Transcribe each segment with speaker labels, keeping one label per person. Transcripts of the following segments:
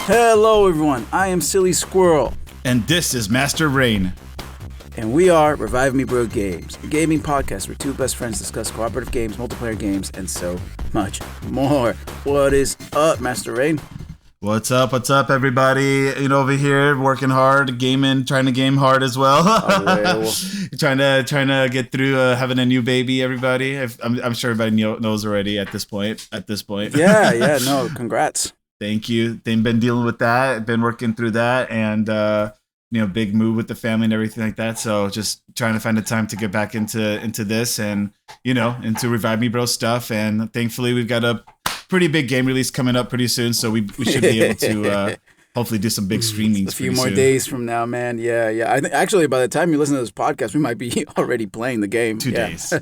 Speaker 1: Hello everyone, I am Silly Squirrel.
Speaker 2: And this is Master Rein.
Speaker 1: And we are Revive Me Bro Games, a gaming podcast where two best friends discuss cooperative games, multiplayer games, and so much more. What is up, Master Rein?
Speaker 2: What's up, everybody? Over here, working hard, gaming, trying to game hard as well. trying to get through having a new baby, everybody. I'm sure everybody knows already at this point.
Speaker 1: Yeah, no, congrats.
Speaker 2: Thank you. They've been dealing with that, been working through that, and big move with the family and everything like that. So just trying to find the time to get back into this and into Revive Me Bro stuff. And thankfully, we've got a pretty big game release coming up pretty soon, so we should be able to hopefully do some big streamings.
Speaker 1: A few more days from now, man. Yeah. I think actually by the time you listen to this podcast, we might be already playing the game.
Speaker 2: 2 days.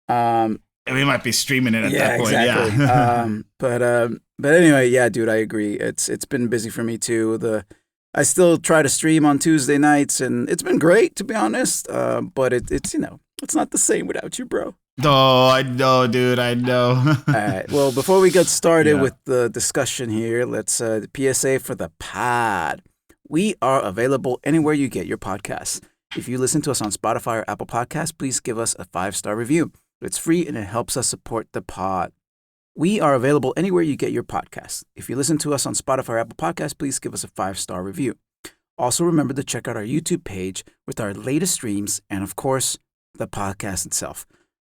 Speaker 2: And we might be streaming it at that point.
Speaker 1: Exactly.
Speaker 2: Yeah.
Speaker 1: But anyway, yeah, dude, I agree. It's been busy for me too. I still try to stream on Tuesday nights, and it's been great to be honest. But it's it's not the same without you, bro.
Speaker 2: Oh, I know, dude. I know.
Speaker 1: All right. Well, before we get started with the discussion here, let's the PSA for the pod. We are available anywhere you get your podcasts. If you listen to us on Spotify or Apple Podcasts, please give us a 5-star review. It's free and it helps us support the pod. We are available anywhere you get your podcasts. If you listen to us on Spotify or Apple Podcasts, please give us a 5-star review. Also, remember to check out our YouTube page with our latest streams and, of course, the podcast itself.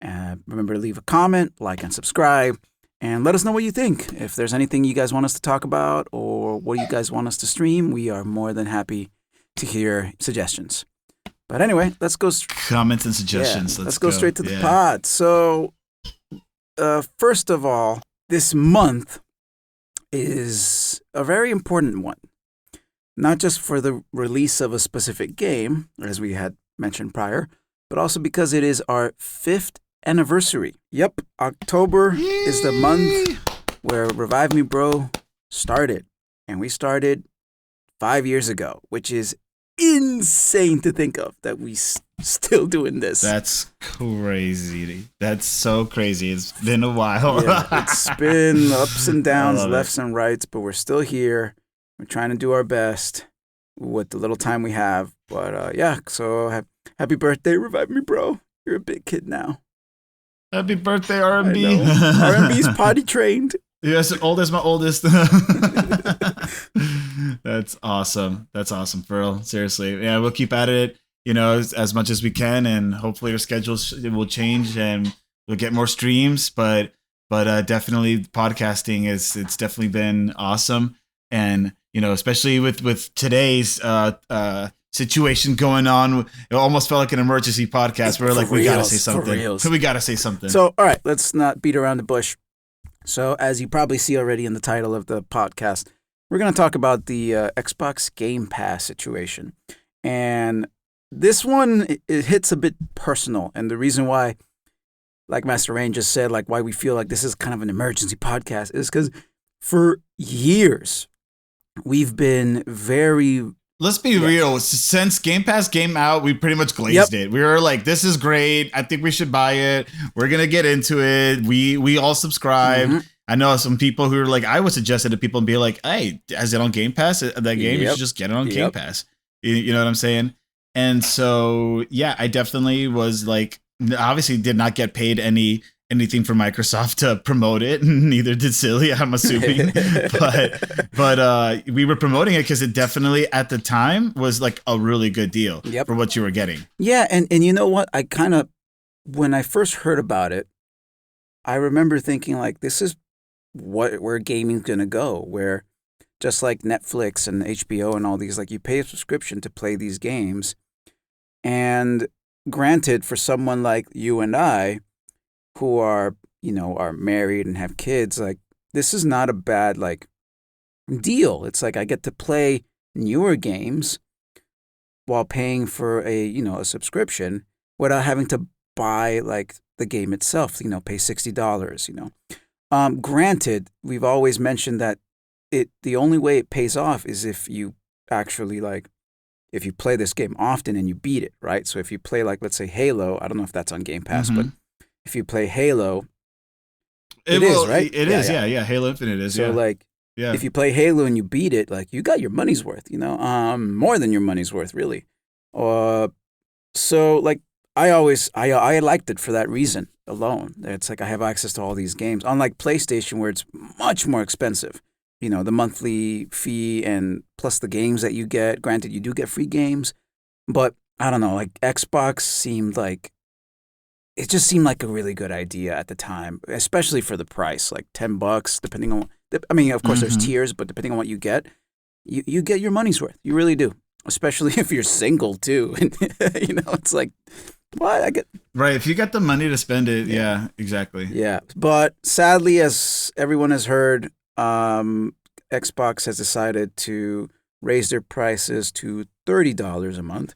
Speaker 1: Remember to leave a comment, like, and subscribe, and let us know what you think. If there's anything you guys want us to talk about or what you guys want us to stream, we are more than happy to hear suggestions. But anyway, let's go.
Speaker 2: Comments and suggestions.
Speaker 1: Let's go straight to the pod. So, first of all, this month is a very important one. Not just for the release of a specific game, as we had mentioned prior, but also because it is our 5th anniversary. Yep, October is the month where Revive Me Bro started. And we started 5 years ago, which is insane to think of that we still doing this.
Speaker 2: That's crazy. That's so crazy. It's been a while.
Speaker 1: It's been ups and downs, lefts and rights, but we're still here. We're trying to do our best with the little time we have. But so happy birthday, Revive Me Bro. You're a big kid now.
Speaker 2: Happy birthday, R&B.
Speaker 1: R&B's potty trained.
Speaker 2: Yes, old as my oldest. That's awesome. That's awesome, for real. Seriously. Yeah, we'll keep at it, as much as we can, and hopefully our schedules will change and we'll get more streams. But definitely podcasting it's definitely been awesome. And, especially with today's situation going on, it almost felt like an emergency podcast where we gotta say something. We gotta say something.
Speaker 1: So, all right, let's not beat around the bush. So, as you probably see already in the title of the podcast, we're going to talk about the Xbox Game Pass situation. And this one, it hits a bit personal. And the reason why, like Master Rein just said, why we feel like this is kind of an emergency podcast is because for years, we've been very...
Speaker 2: Let's be real. Since Game Pass came out, we pretty much glazed it. We were like, this is great. I think we should buy it. We're going to get into it. We all subscribe. Mm-hmm. I know some people who are like, I would suggest it to people and be like, hey, is it on Game Pass? That game, you should just get it on Game Pass. You know what I'm saying? And so, yeah, I definitely was like, obviously did not get paid anything from Microsoft to promote it. Neither did Silly, I'm assuming. but we were promoting it because it definitely at the time was like a really good deal for what you were getting.
Speaker 1: Yeah, and you know what? I kind of, when I first heard about it, I remember thinking this is where gaming's gonna go, where just like Netflix and HBO and all these, you pay a subscription to play these games. And granted, for someone like you and I, who are married and have kids, this is not a bad deal. It's I get to play newer games while paying for a subscription without having to buy the game itself, pay $60, Granted, we've always mentioned that the only way it pays off is if you actually if you play this game often and you beat it, right? So if you play let's say Halo, I don't know if that's on Game Pass, but if you play Halo,
Speaker 2: it is, right? It is, yeah. Halo Infinite is,
Speaker 1: so if you play Halo and you beat it, like you got your money's worth, more than your money's worth, really. So like I liked it for that reason alone. It's like I have access to all these games, unlike PlayStation where it's much more expensive. The monthly fee and plus the games that you get. Granted, you do get free games, but I don't know. Like Xbox it just seemed like a really good idea at the time, especially for the price, like $10, depending on. I mean, of course, there's tiers, but depending on what you get get your money's worth. You really do, especially if you're single too. And it's like, what I get.
Speaker 2: Right, if you got the money to spend it, yeah, exactly.
Speaker 1: Yeah, but sadly, as everyone has heard, Xbox has decided to raise their prices to $30 a month,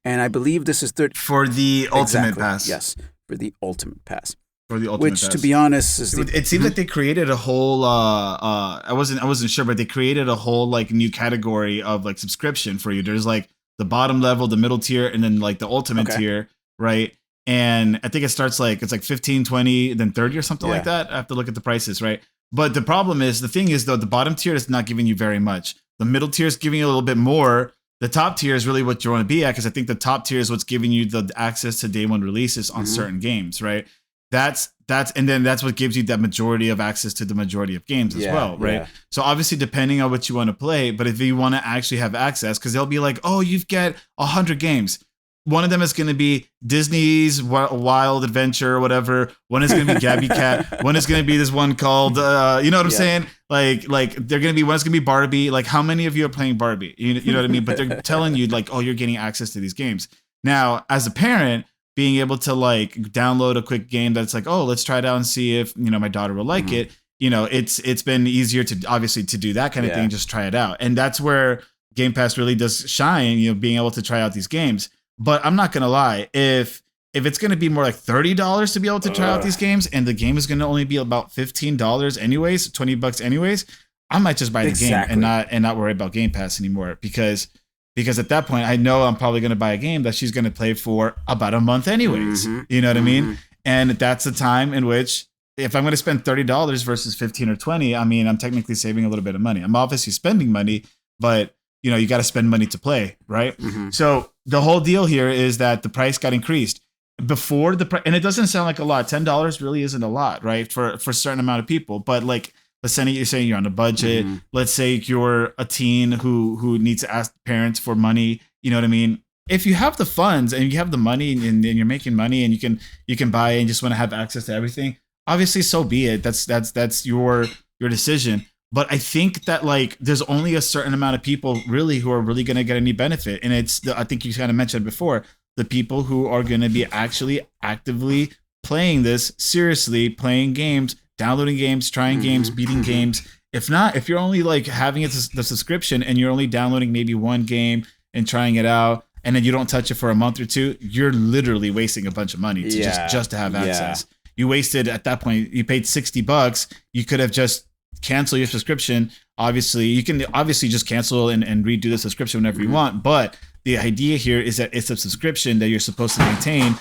Speaker 1: and I believe this is
Speaker 2: for the Ultimate Pass.
Speaker 1: Yes, for the Ultimate Pass.
Speaker 2: For the Ultimate Pass.
Speaker 1: To be honest,
Speaker 2: it seems like they created a whole. I wasn't sure, but they created a whole like new category of like subscription for you. There's like the bottom level, the middle tier, and then like the Ultimate tier, right? And I think it starts it's like 15, 20, then 30 or something like that. I have to look at the prices, right? But the thing is though, the bottom tier is not giving you very much. The middle tier is giving you a little bit more. The top tier is really what you want to be at, because I think the top tier is what's giving you the access to day one releases on certain games, right? And then that's what gives you that majority of access to the majority of games as well, right? Yeah. So obviously, depending on what you want to play, but if you want to actually have access, because they'll be like, oh, you've got 100 games. One of them is going to be Disney's Wild Adventure or whatever. One is going to be Gabby Cat. One is going to be this one called, you know what I'm saying? Like they're going to be, one's going to be Barbie. Like, how many of you are playing Barbie? You know what I mean? But they're telling you like, oh, you're getting access to these games. Now, as a parent, being able to like download a quick game that's like, oh, let's try it out and see if, my daughter will like it. It's been easier to obviously to do that kind of thing, just try it out. And that's where Game Pass really does shine, being able to try out these games. But I'm not going to lie, if it's going to be more like $30 to be able to try out these games, and the game is going to only be about $15 anyways, $20 anyways, I might just buy the game and not worry about Game Pass anymore, because at that point I know I'm probably going to buy a game that she's going to play for about a month anyways. You know what I mean? And that's the time in which, if I'm going to spend $30 versus 15 or 20, I mean, I'm technically saving a little bit of money. I'm obviously spending money, but you got to spend money to play, right? So the whole deal here is that the price got increased before and it doesn't sound like a lot. $10 really isn't a lot, right? For a certain amount of people. But like, let's say you're saying you're on a budget. Let's say you're a teen who needs to ask parents for money. You know what I mean? If you have the funds and you have the money and you're making money and you can buy and just want to have access to everything, obviously, so be it. That's your decision. But I think that like there's only a certain amount of people really who are really going to get any benefit. And I think you kind of mentioned before, the people who are going to be actually actively playing this seriously, playing games, downloading games, trying games, beating games. If you're only like having the subscription and you're only downloading maybe one game and trying it out, and then you don't touch it for a month or two, you're literally wasting a bunch of money to just to have access. You wasted, at that point, you paid $60. You could have just cancel your subscription. Obviously, you can just cancel and redo the subscription whenever you want. But the idea here is that it's a subscription that you're supposed to maintain,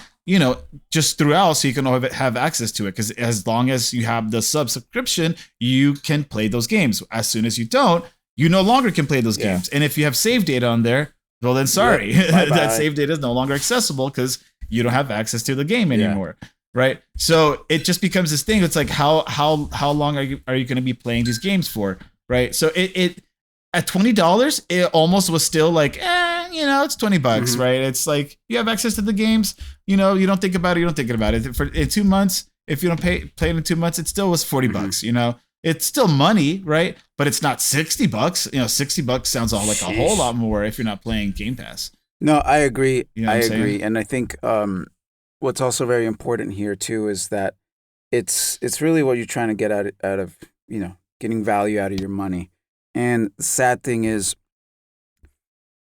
Speaker 2: just throughout, so you can have access to it. Because as long as you have the subscription, you can play those games. As soon as you don't, you no longer can play those games. And if you have save data on there, well, then sorry, that save data is no longer accessible because you don't have access to the game anymore. Right. So it just becomes this thing. It's like, how long are you going to be playing these games for? Right. So it at $20, it almost was still like, it's $20, right? It's like you have access to the games, you don't think about it. You don't think about it in 2 months. If you don't play it in 2 months, it still was $40, it's still money, right? But it's not $60. $60 sounds like a whole lot more if you're not playing Game Pass.
Speaker 1: No, I agree. I agree. And I think, what's also very important here too is that it's really what you're trying to get out of getting value out of your money. And the sad thing is,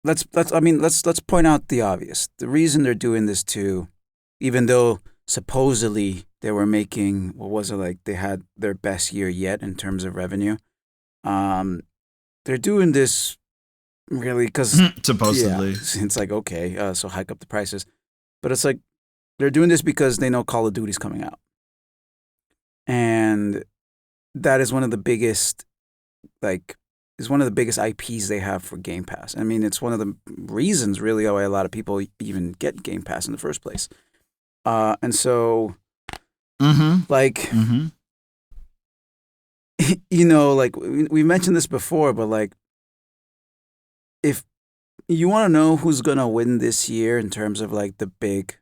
Speaker 1: let's point out the obvious. The reason they're doing this too, even though supposedly they were making, what was it, like they had their best year yet in terms of revenue. They're doing this really because
Speaker 2: supposedly
Speaker 1: it's like, okay, so hike up the prices, but it's like, they're doing this because they know Call of Duty's coming out. And that is one of the biggest like is one of the biggest IPs they have for Game Pass. I mean, it's one of the reasons really why a lot of people even get Game Pass in the first place. And so, like, you know, like we mentioned this before, but like, if you want to know who's gonna win this year in terms of like the big,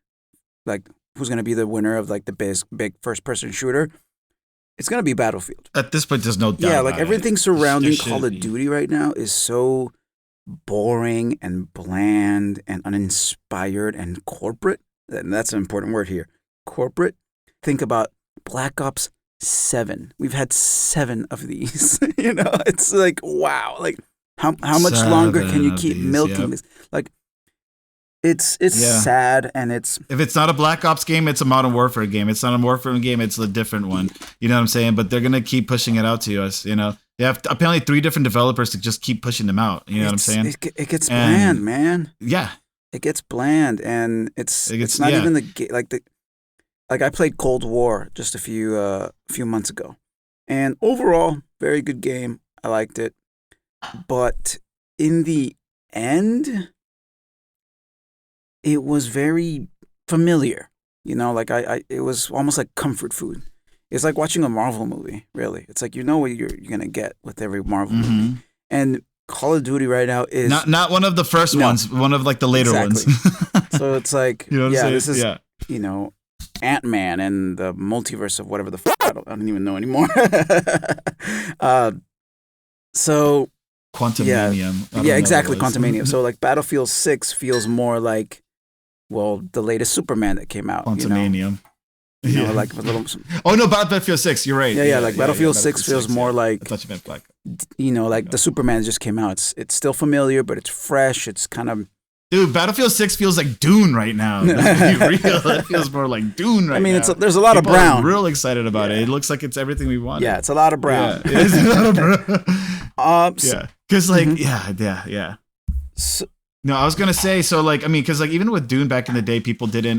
Speaker 1: like who's gonna be the winner of like the big first person shooter, it's gonna be Battlefield.
Speaker 2: At this point, there's no doubt.
Speaker 1: Yeah, like
Speaker 2: about
Speaker 1: everything
Speaker 2: it.
Speaker 1: surrounding Call of Duty right now is so boring and bland and uninspired and corporate. And that's an important word here. Corporate. Think about Black Ops 7. We've had 7 of these. You know, it's like, wow. Like how much longer can you keep milking this? Like it's sad, and it's
Speaker 2: if it's not a Black Ops game, it's a Modern Warfare game. It's not a Warfare game, it's a different one. You know what I'm saying? But they're gonna keep pushing it out to us. You know, they have apparently 3 different developers to just keep pushing them out. You know what I'm saying?
Speaker 1: It gets bland, man.
Speaker 2: Yeah,
Speaker 1: it gets bland, and it's not even the like I played Cold War just a few months ago, and overall, very good game. I liked it, but in the end, it was very familiar, you know, like it was almost like comfort food. It's like watching a Marvel movie, really. It's like, you know what you're going to get with every Marvel movie. And Call of Duty right now is...
Speaker 2: Not one of the first ones, one of like the later ones.
Speaker 1: So it's like,
Speaker 2: you know what I'm saying?
Speaker 1: This is, you know, Ant-Man and the multiverse of whatever the fuck, I don't even know anymore. So...
Speaker 2: Quantumanium.
Speaker 1: Yeah, exactly, Quantumanium. So like Battlefield 6 feels more like, well, the latest Superman that came out.
Speaker 2: Quantumanium.
Speaker 1: You know, like a little.
Speaker 2: Oh no, Battlefield 6. You're right.
Speaker 1: Yeah, like Battlefield 6 feels more like.
Speaker 2: I thought you meant Black.
Speaker 1: You know, like the Superman just came out. It's still familiar, but it's fresh. It's kind of.
Speaker 2: Dude, Battlefield 6 feels like Dune right now. Let's be real. It feels more like Dune right now.
Speaker 1: I mean, there's a lot
Speaker 2: People
Speaker 1: of brown.
Speaker 2: are real excited about it. It looks like it's everything we want.
Speaker 1: Yeah, it's a lot of brown.
Speaker 2: Yeah, it's a lot of brown. Yeah, because like, yeah.
Speaker 1: So,
Speaker 2: no, I was gonna say, so like, I mean, because like even with Dune back in the day, people didn't.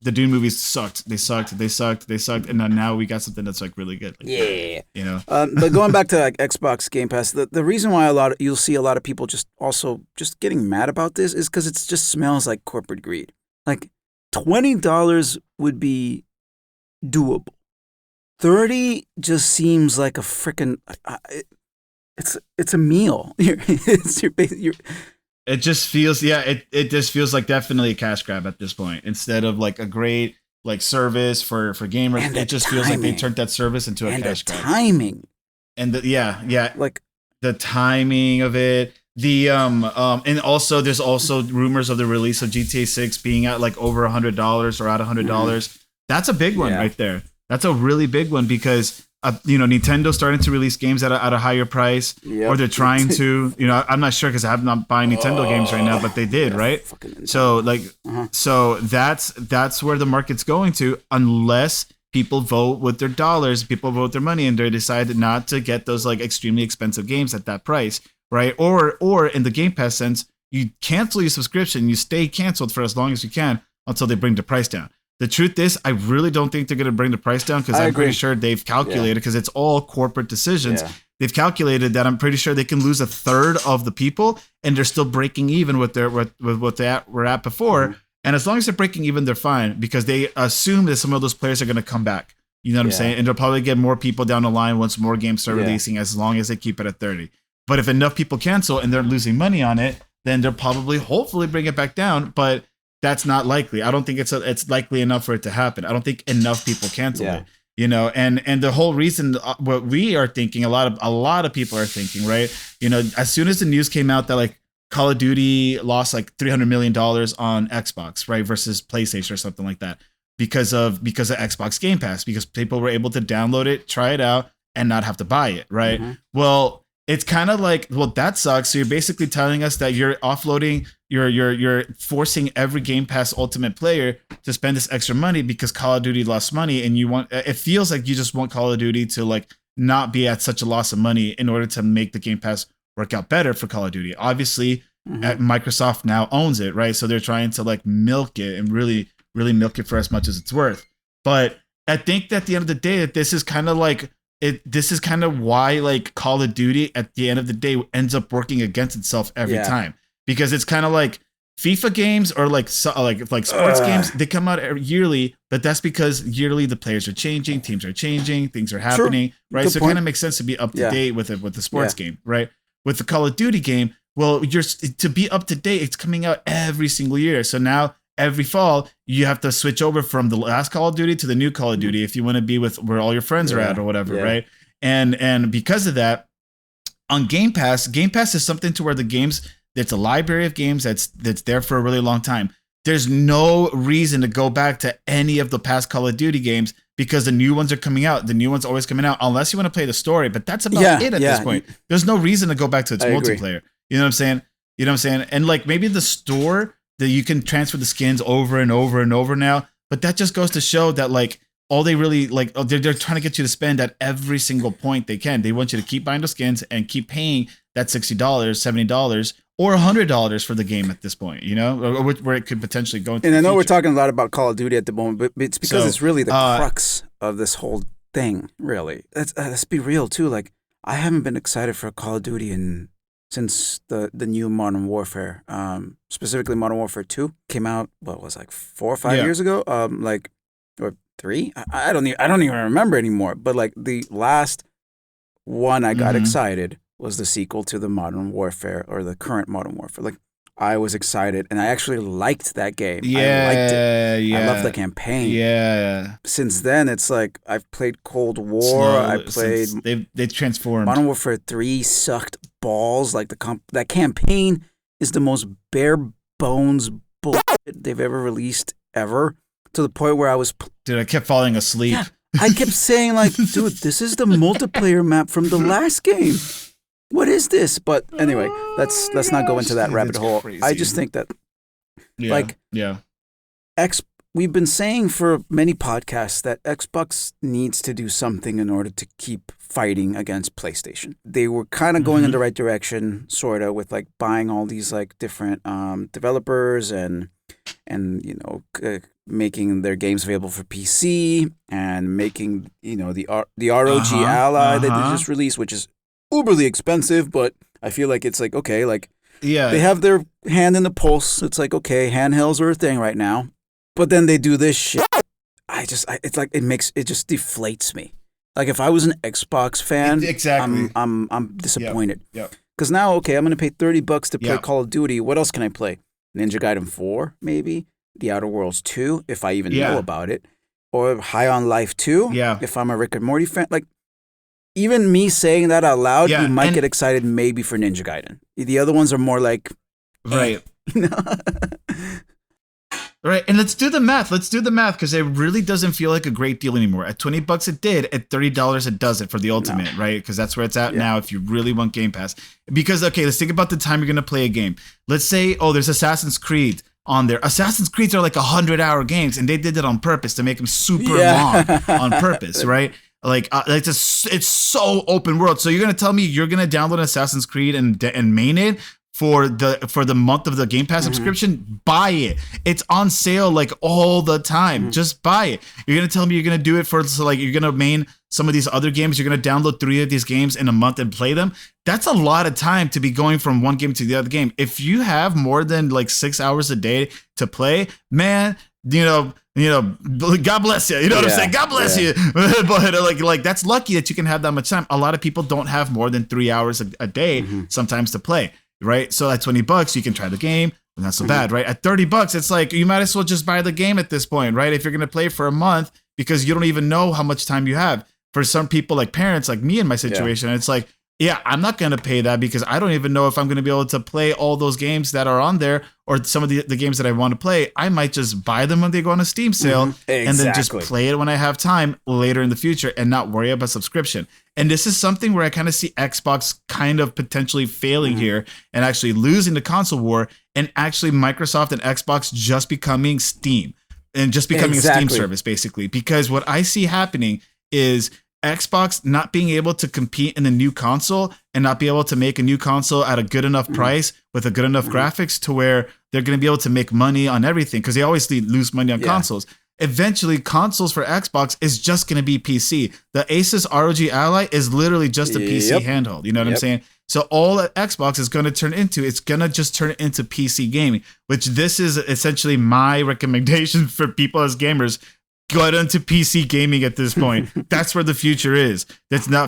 Speaker 2: The Dune movies sucked. They sucked, and then now we got something that's like really good. Like,
Speaker 1: yeah,
Speaker 2: you know.
Speaker 1: But going back to like Xbox Game Pass, the reason why you'll see a lot of people just getting mad about this is because it just smells like corporate greed. Like $20 would be doable. $30 just seems like a freaking. It's a meal.
Speaker 2: It just feels, it just feels like definitely a cash grab at this point. Instead of like a great like service for gamers, it just feels like they turned that service into a cash grab.
Speaker 1: Timing.
Speaker 2: And
Speaker 1: like
Speaker 2: the timing of it. The and also there's also rumors of the release of GTA 6 being at like over $100 or at $100. That's a big one right there. That's a really big one because you know, Nintendo's starting to release games at a higher price, or they're trying to. You know, I'm not sure because I'm not buying Nintendo games right now, but they did, right? So like, so that's where the market's going to, unless people vote with their dollars, people vote their money, and they decide not to get those like extremely expensive games at that price, right? Or in the Game Pass sense, you cancel your subscription, you stay canceled for as long as you can until they bring the price down. The truth is, I really don't think they're going to bring the price down because I'm pretty sure they've calculated, because it's all corporate decisions. Yeah. They've calculated that I'm pretty sure they can lose a third of the people, and they're still breaking even with what they were at before. Mm-hmm. And as long as they're breaking even, they're fine because they assume that some of those players are going to come back. You know what I'm saying? And they'll probably get more people down the line once more games start releasing, as long as they keep it at 30. But if enough people cancel and they're losing money on it, then they'll probably, hopefully, bring it back down. But that's not likely. I don't think it's likely enough for it to happen. I don't think enough people cancel it. You know, and the whole reason, what we are thinking, a lot of people are thinking, right? You know, as soon as the news came out that like Call of Duty lost like $300 million on Xbox, right, versus PlayStation or something like that, because of Xbox Game Pass, because people were able to download it, try it out, and not have to buy it, right? Mm-hmm. Well, it's kind of like, well, that sucks. So you're basically telling us that you're offloading, you're forcing every Game Pass Ultimate player to spend this extra money because Call of Duty lost money, and it feels like you just want Call of Duty to like not be at such a loss of money in order to make the Game Pass work out better for Call of Duty. Obviously, Microsoft now owns it, right? So they're trying to like milk it and really, really milk it for as much as it's worth. But I think that at the end of the day, that this is kind of like this is kind of why like Call of Duty at the end of the day ends up working against itself every time, because it's kind of like FIFA games or like sports games. They come out yearly, but that's because yearly the players are changing, teams are changing, things are happening, right?
Speaker 1: Good
Speaker 2: so it kind of makes sense to be up to date with the sports game, right? With the Call of Duty game, well, to be up to date, it's coming out every single year. So now every fall you have to switch over from the last Call of Duty to the new Call of Duty if you want to be with where all your friends are at or whatever, right? And because of that, on Game Pass is something to where the games, it's a library of games that's there for a really long time. There's no reason to go back to any of the past Call of Duty games because the new ones are coming out. The new ones are always coming out unless you want to play the story, but that's about it at this point. There's no reason to go back to its multiplayer. You know what I'm saying? And like maybe the store that you can transfer the skins over and over and over now, but that just goes to show that like all they really like, they're trying to get you to spend at every single point they can. They want you to keep buying the skins and keep paying that $60, $70, or $100 for the game at this point, you know, or where it could potentially go into.
Speaker 1: And I know
Speaker 2: future.
Speaker 1: we're talking a lot about Call of Duty at the moment, but it's because it's really the crux of this whole thing, really. Let's be real, too. Like, I haven't been excited for Call of Duty since the new Modern Warfare, specifically Modern Warfare 2 came out, what was like 4 or 5 years ago? Or 3? I don't even remember anymore. But like the last one I got excited was the sequel to the Modern Warfare, or the current Modern Warfare. Like, I was excited, and I actually liked that game. I liked it. I loved the campaign.
Speaker 2: Yeah.
Speaker 1: Since then, it's like I've played Cold War. I played.
Speaker 2: They transformed.
Speaker 1: Modern Warfare 3 sucked balls. Like that campaign is the most bare bones bullshit they've ever released ever. To the point where I was.
Speaker 2: Dude, I kept falling asleep.
Speaker 1: Yeah, I kept saying like, dude, this is the multiplayer map from the last game. What is this? But anyway, let's not go into that rabbit hole. Crazy. I just think that, we've been saying for many podcasts that Xbox needs to do something in order to keep fighting against PlayStation. They were kind of going in the right direction, sort of, with like buying all these like different developers and you know making their games available for PC and making the ROG Ally that they just released, which is uberly expensive, but I feel like it's like, okay, like they have their hand in the pulse. It's like, okay, handhelds are a thing right now, but then they do this shit. It's like it just deflates me. Like if I was an Xbox fan, I'm disappointed. Because now, okay, I'm gonna pay $30 to play Call of Duty. What else can I play? Ninja Gaiden 4, maybe The Outer Worlds 2, if I even know about it, or High on Life 2, if I'm a Rick and Morty fan, like. Even me saying that out loud, you might get excited maybe for Ninja Gaiden. The other ones are more like...
Speaker 2: Right. Right, and let's do the math. Because it really doesn't feel like a great deal anymore. At $20 it did. At $30 it does it for the Ultimate, right? Because that's where it's at now if you really want Game Pass. Because, okay, let's think about the time you're going to play a game. Let's say, there's Assassin's Creed on there. Assassin's Creeds are like 100-hour games, and they did it on purpose to make them super long on purpose, right? Like it's so open world. So you're gonna tell me you're gonna download Assassin's Creed and main it for the month of the Game Pass subscription? Buy it. It's on sale like all the time. Just buy it. You're gonna tell me you're gonna do it you're gonna main some of these other games. You're gonna download 3 of these games in a month and play them. That's a lot of time to be going from one game to the other game. If you have more than like 6 hours a day to play, man, God bless you. You know what I'm saying? God bless you. But like that's lucky that you can have that much time. A lot of people don't have more than 3 hours a day sometimes to play, right? So at $20, you can try the game. And not so bad, right? At $30, it's like you might as well just buy the game at this point, right? If you're going to play for a month, because you don't even know how much time you have. For some people, like parents, like me in my situation, it's like, I'm not going to pay that because I don't even know if I'm going to be able to play all those games that are on there or some of the games that I want to play. I might just buy them when they go on a Steam sale and then just play it when I have time later in the future and not worry about subscription. And this is something where I kind of see Xbox kind of potentially failing here and actually losing the console war, and actually Microsoft and Xbox just becoming Steam and just becoming a Steam service, basically. Because what I see happening is Xbox not being able to compete in the new console and not be able to make a new console at a good enough price with a good enough graphics to where they're going to be able to make money on everything, because they always lose money on consoles. eventually consoles for Xbox is just going to be PC. The Asus ROG Ally is literally just a PC handheld. You know what I'm saying? So all that Xbox is going to turn into, it's going to just turn into PC gaming, which this is essentially my recommendation for people as gamers. Go into PC gaming at this point. That's where the future is.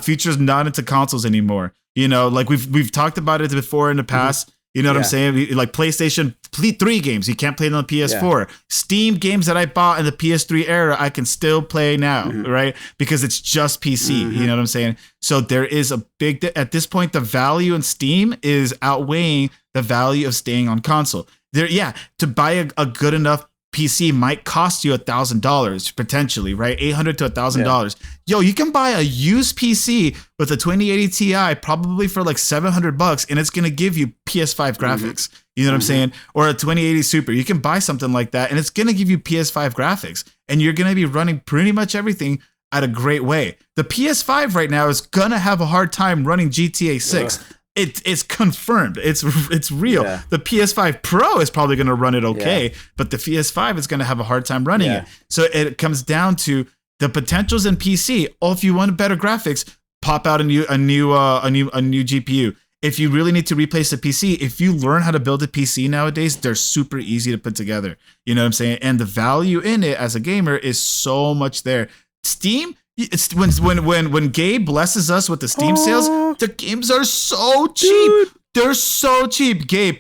Speaker 2: Future's not into consoles anymore. You know, like we've talked about it before in the past. You know what I'm saying? Like PlayStation 3 games, you can't play them on PS4. Steam games that I bought in the PS3 era, I can still play now, right? Because it's just PC. You know what I'm saying? So there is a big, at this point, the value in Steam is outweighing the value of staying on console. To buy a good enough PC might cost you $1,000 potentially, right? $800 to $1,000. Yo, you can buy a used PC with a 2080 Ti probably for like $700, and it's gonna give you PS5 graphics. You know what I'm saying? Or a 2080 Super. You can buy something like that, and it's gonna give you PS5 graphics, and you're gonna be running pretty much everything at a great way. The PS5 right now is gonna have a hard time running GTA 6. It's confirmed. It's real. Yeah. The PS5 Pro is probably going to run it okay, but the PS5 is going to have a hard time running it. So it comes down to the potentials in PC. Oh, if you want better graphics, pop out a new GPU. If you really need to replace the PC, if you learn how to build a PC nowadays, they're super easy to put together. You know what I'm saying? And the value in it as a gamer is so much there. Steam. It's when Gabe blesses us with the Steam sales, the games are so cheap. Dude. They're so cheap, Gabe.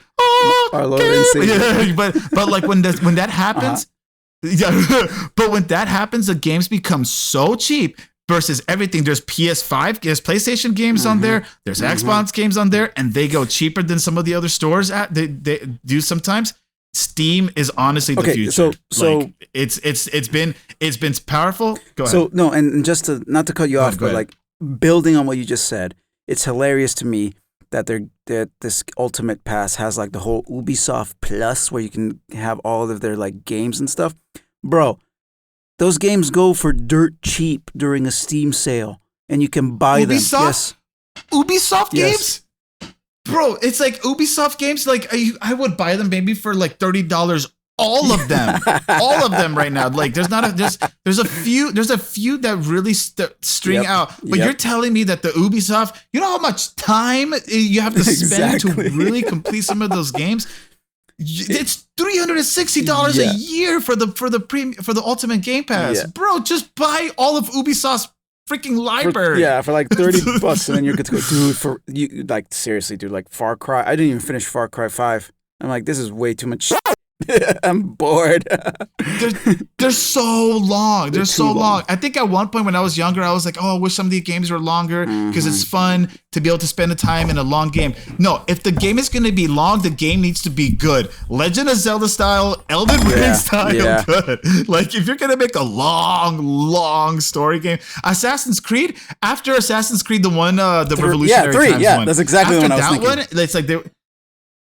Speaker 1: Our Lord and Savior.
Speaker 2: But like when that happens, but when that happens, the games become so cheap versus everything. There's PS5, there's PlayStation games on there, there's Xbox games on there, and they go cheaper than some of the other stores they do sometimes. Steam is honestly the future. So like, it's been powerful. Go ahead.
Speaker 1: So no, and just to not to cut you off, but like building on what you just said, it's hilarious to me that this Ultimate Pass has like the whole Ubisoft Plus where you can have all of their like games and stuff. Bro, those games go for dirt cheap during a Steam sale, and you can buy them. Yes.
Speaker 2: Ubisoft games? Bro, it's like Ubisoft games. Like I would buy them maybe for like $30. All of them right now. Like there's a few that really string out. But you're telling me that the Ubisoft, you know how much time you have to spend to really complete some of those games? It's $360 a year for the Ultimate Game Pass, bro. Just buy all of Ubisoft's freaking library.
Speaker 1: For like $30, and then you're good to go, dude. For you, like seriously, dude. Like Far Cry, I didn't even finish Far Cry 5. I'm like, this is way too much. I'm bored.
Speaker 2: They're so long. They're so long. I think at one point when I was younger, I was like, oh, I wish some of these games were longer because it's fun to be able to spend the time in a long game. No, if the game is going to be long, the game needs to be good. Legend of Zelda style, Elden Ring style, good. Like if you're going to make a long story game, Assassin's Creed, after Assassin's Creed, the one, the Revolutionary
Speaker 1: 3,
Speaker 2: Times one.
Speaker 1: That's exactly what I was thinking.
Speaker 2: One, it's like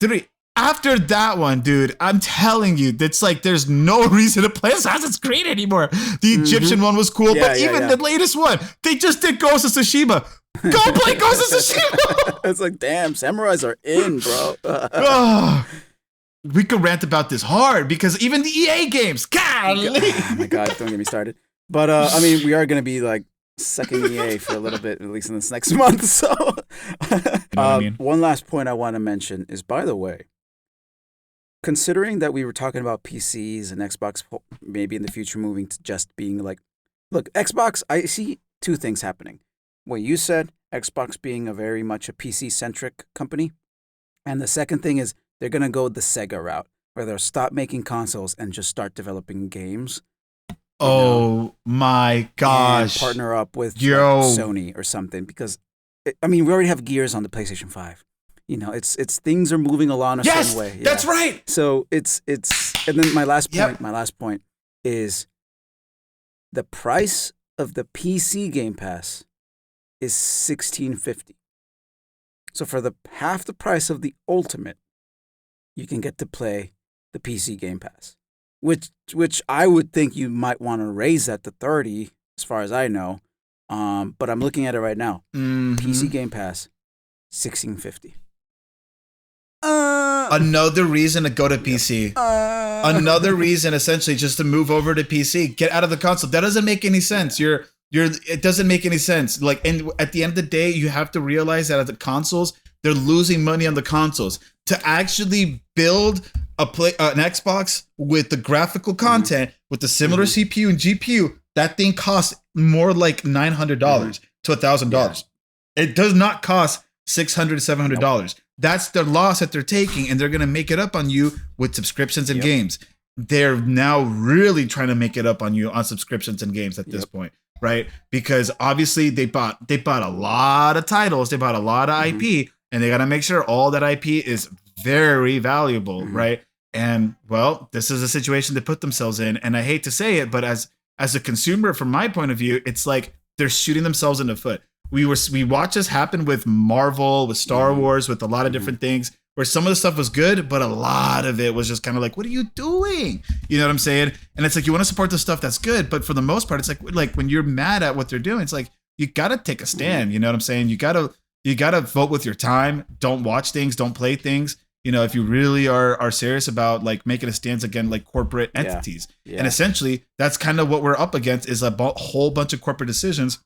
Speaker 2: 3. After that one, dude, I'm telling you, it's like there's no reason to play Assassin's Creed anymore. The Egyptian one was cool, but even the latest one, they just did Ghost of Tsushima. Go play Ghost of Tsushima!
Speaker 1: It's like, damn, samurais are in, bro.
Speaker 2: We could rant about this hard because even the EA games, golly.
Speaker 1: Oh my God, don't get me started. But I mean, we are going to be like second EA for a little bit, at least in this next month. So one last point I want to mention is, by the way, considering that we were talking about PCs and Xbox maybe in the future moving to just being like, look, Xbox, I see two things happening. What you said, Xbox being a very much a PC-centric company. And the second thing is they're going to go the Sega route, where they'll stop making consoles and just start developing games.
Speaker 2: Oh my gosh.
Speaker 1: And partner up with like Sony or something. Because, I mean, we already have Gears on the PlayStation 5. You know, it's things are moving along a certain way.
Speaker 2: That's right.
Speaker 1: So it's and then my last point is the price of the PC Game Pass is $16.50. So for the half the price of the Ultimate, you can get to play the PC Game Pass, which I would think you might want to raise that to $30, as far as I know. But I'm looking at it right now. PC Game Pass, $16.50.
Speaker 2: Another reason to go to PC. another reason essentially just to move over to PC, get out of the console. That doesn't make any sense. It doesn't make any sense. Like, and at the end of the day, you have to realize that at the consoles, they're losing money on the consoles to actually build an Xbox with the graphical content with the similar CPU and GPU. That thing costs more like $900 to $1,000. It does not cost $600 to $700. Nope. That's the loss that they're taking, and they're going to make it up on you with subscriptions and games. They're now really trying to make it up on you on subscriptions and games at this point, right? Because obviously they bought a lot of titles, they bought a lot of IP, and they got to make sure all that IP is very valuable, right? And well, this is a situation they put themselves in, and I hate to say it, but as a consumer, from my point of view, it's like they're shooting themselves in the foot. We watched this happen with Marvel, with Star Wars, with a lot of different things, where some of the stuff was good, but a lot of it was just kind of like, what are you doing? You know what I'm saying? And it's like, you want to support the stuff that's good, but for the most part, it's like when you're mad at what they're doing, it's like, you got to take a stand. You know what I'm saying? You got to vote with your time. Don't watch things. Don't play things. You know, if you really are serious about like making a stance against like corporate entities. And essentially, that's kind of what we're up against, is a whole bunch of corporate decisions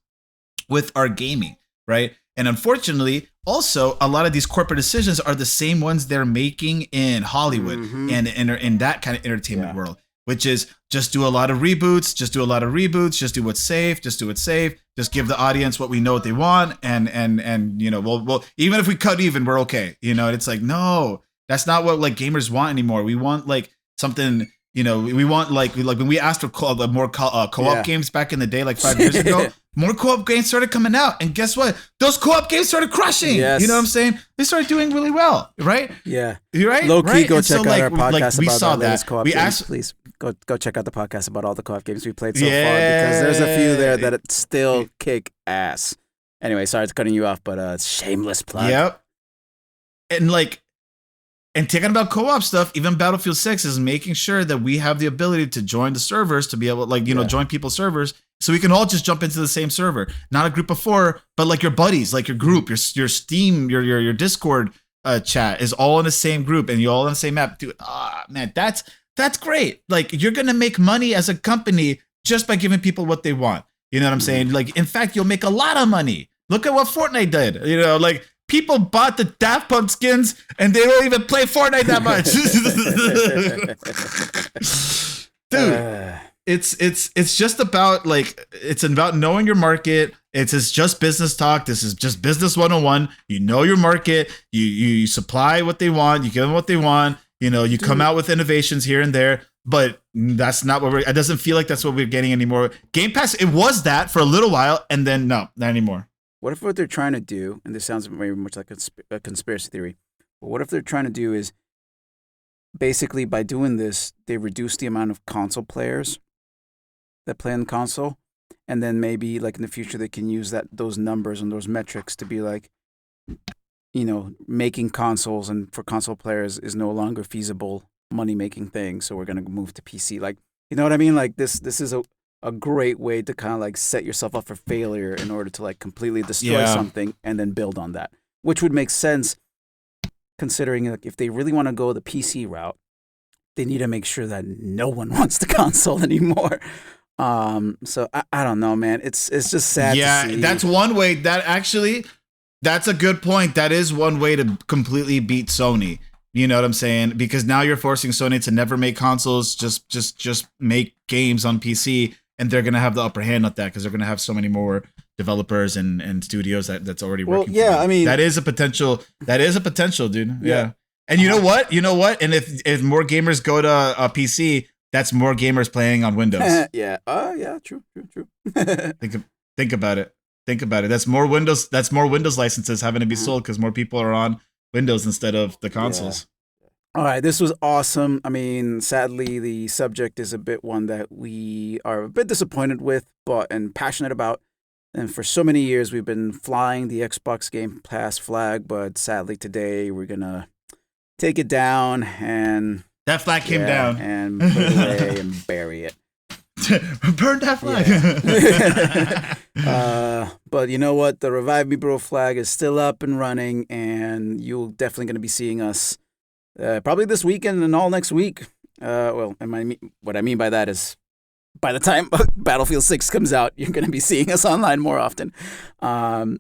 Speaker 2: with our gaming, right? And unfortunately, also, a lot of these corporate decisions are the same ones they're making in Hollywood and in that kind of entertainment world, which is just do a lot of reboots, just do what's safe, just do it safe, just give the audience what we know what they want, and you know, we'll even if we cut even, we're okay. You know, it's like, no, that's not what like gamers want anymore. We want like something. You know, we want like when we asked for more co-op games back in the day, like 5 years ago, more co-op games started coming out, and guess what? Those co-op games started crushing. Yes. You know what I'm saying? They started doing really well, right? Yeah, you're right.
Speaker 1: Low key,
Speaker 2: right?
Speaker 1: go check out our podcast
Speaker 2: we
Speaker 1: about
Speaker 2: saw
Speaker 1: the latest co-op games. Please go check out the podcast about all the co-op games we played so far, because there's a few there that still kick ass. Anyway, sorry it's cutting you off, but shameless plug.
Speaker 2: Yep. And talking about co-op stuff, even Battlefield 6 is making sure that we have the ability to join the servers, to be able to, join people's servers, so we can all just jump into the same server. Not a group of 4, but like your buddies, like your group, your Steam, your Discord chat is all in the same group, and you're all in the same map. Dude, man, that's great. Like, you're gonna make money as a company just by giving people what they want. You know what I'm saying? Like, in fact, you'll make a lot of money. Look at what Fortnite did. You know, like, people bought the Daft Punk skins, and they don't even play Fortnite that much. Dude, it's just about like, it's about knowing your market. It's just business talk. This is just business 101. You know your market. You supply what they want. You give them what they want. You know, you come out with innovations here and there. But that's not what it doesn't feel like that's what we're getting anymore. Game Pass, it was that for a little while, and then no, not anymore.
Speaker 1: What if what they're trying to do, and this sounds very much like a conspiracy theory, but what if they're trying to do is basically by doing this, they reduce the amount of console players that play on console, and then maybe like in the future they can use those numbers and those metrics to be like, you know, making consoles and for console players is no longer feasible money-making thing, so we're going to move to PC. Like, you know what I mean? Like this is a great way to kind of like set yourself up for failure in order to like completely destroy something and then build on that, which would make sense considering like if they really want to go the PC route, they need to make sure that no one wants the console anymore. So I don't know, man. It's just sad.
Speaker 2: Yeah,
Speaker 1: to see.
Speaker 2: That's one way. That's a good point. That is one way to completely beat Sony. You know what I'm saying? Because now you're forcing Sony to never make consoles, just make games on PC. And they're going to have the upper hand on that because they're going to have so many more developers and studios that's already working.
Speaker 1: Well, yeah, I mean,
Speaker 2: that is a potential, dude. Yeah. And you know what? And if more gamers go to a PC, that's more gamers playing on Windows.
Speaker 1: Yeah. Yeah. True.
Speaker 2: Think about it. That's more Windows licenses having to be sold because more people are on Windows instead of the consoles.
Speaker 1: All right, this was awesome. I mean, sadly, the subject is a bit one that we are a bit disappointed with, and passionate about. And for so many years, we've been flying the Xbox Game Pass flag, but sadly today we're gonna take it down, and
Speaker 2: that flag came down
Speaker 1: and put it away and bury it.
Speaker 2: Burn that flag.
Speaker 1: Yeah. But you know what? The Revive Me Bro flag is still up and running, and you're definitely going to be seeing us probably this weekend and all next week Well, what I mean by that is, by the time Battlefield 6 comes out, you're going to be seeing us online more often. So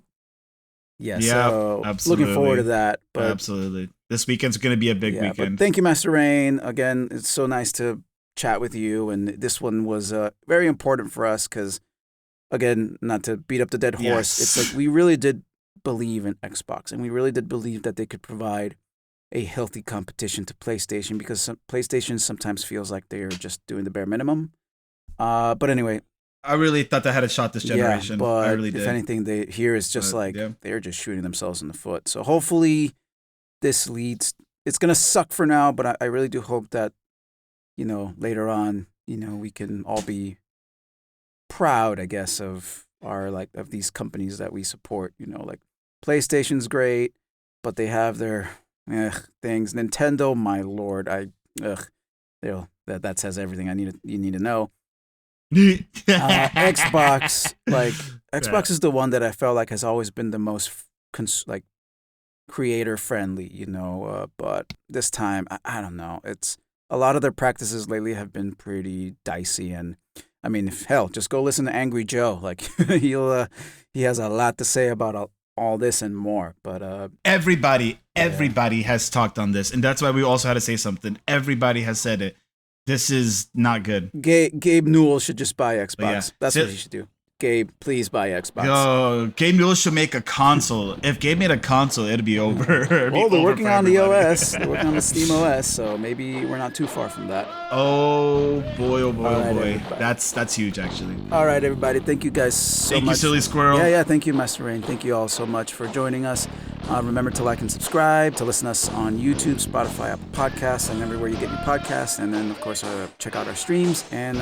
Speaker 2: absolutely.
Speaker 1: looking forward to that. But
Speaker 2: absolutely. This weekend's going to be a big weekend.
Speaker 1: But thank you, Master Rein. Again, it's so nice to chat with you. And this one was very important for us because, again, not to beat up the dead horse, it's like we really did believe in Xbox, and we really did believe that they could provide a healthy competition to PlayStation, because PlayStation sometimes feels like they're just doing the bare minimum. But anyway,
Speaker 2: I really thought they had a shot this generation.
Speaker 1: Yeah, but
Speaker 2: I really did.
Speaker 1: If anything, they're just shooting themselves in the foot. So hopefully this leads. It's gonna suck for now, but I really do hope that, later on, we can all be proud, I guess, of of these companies that we support. Like PlayStation's great, but they have their things. Nintendo, my lord, that says everything you need to know. Xbox, Xbox is the one that I felt like has always been the most creator friendly, but this time I don't know. It's a lot of their practices lately have been pretty dicey, and I mean, just go listen to Angry Joe. Like he has a lot to say about all this and more. But
Speaker 2: everybody has talked on this, and that's why we also had to say something. Everybody has said it. This is not good.
Speaker 1: Gabe Newell should just buy Xbox. That's what he should do. Gabe, please buy Xbox.
Speaker 2: Yo, Gabe Newell should make a console. If Gabe made a console, it'd be over.
Speaker 1: They're working on the OS. They're working on the Steam OS, so maybe we're not too far from that.
Speaker 2: Oh boy, oh boy. Everybody. That's huge, actually.
Speaker 1: All right, everybody. Thank you guys so much.
Speaker 2: Thank you, Silly Squirrel.
Speaker 1: Yeah. Thank you, Master Rein. Thank you all so much for joining us. Remember to like and subscribe, to listen to us on YouTube, Spotify, Apple Podcasts, and everywhere you get your podcasts. And then, of course, check out our streams. And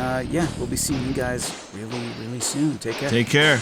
Speaker 1: we'll be seeing you guys really, really soon. Take care.
Speaker 2: Take care.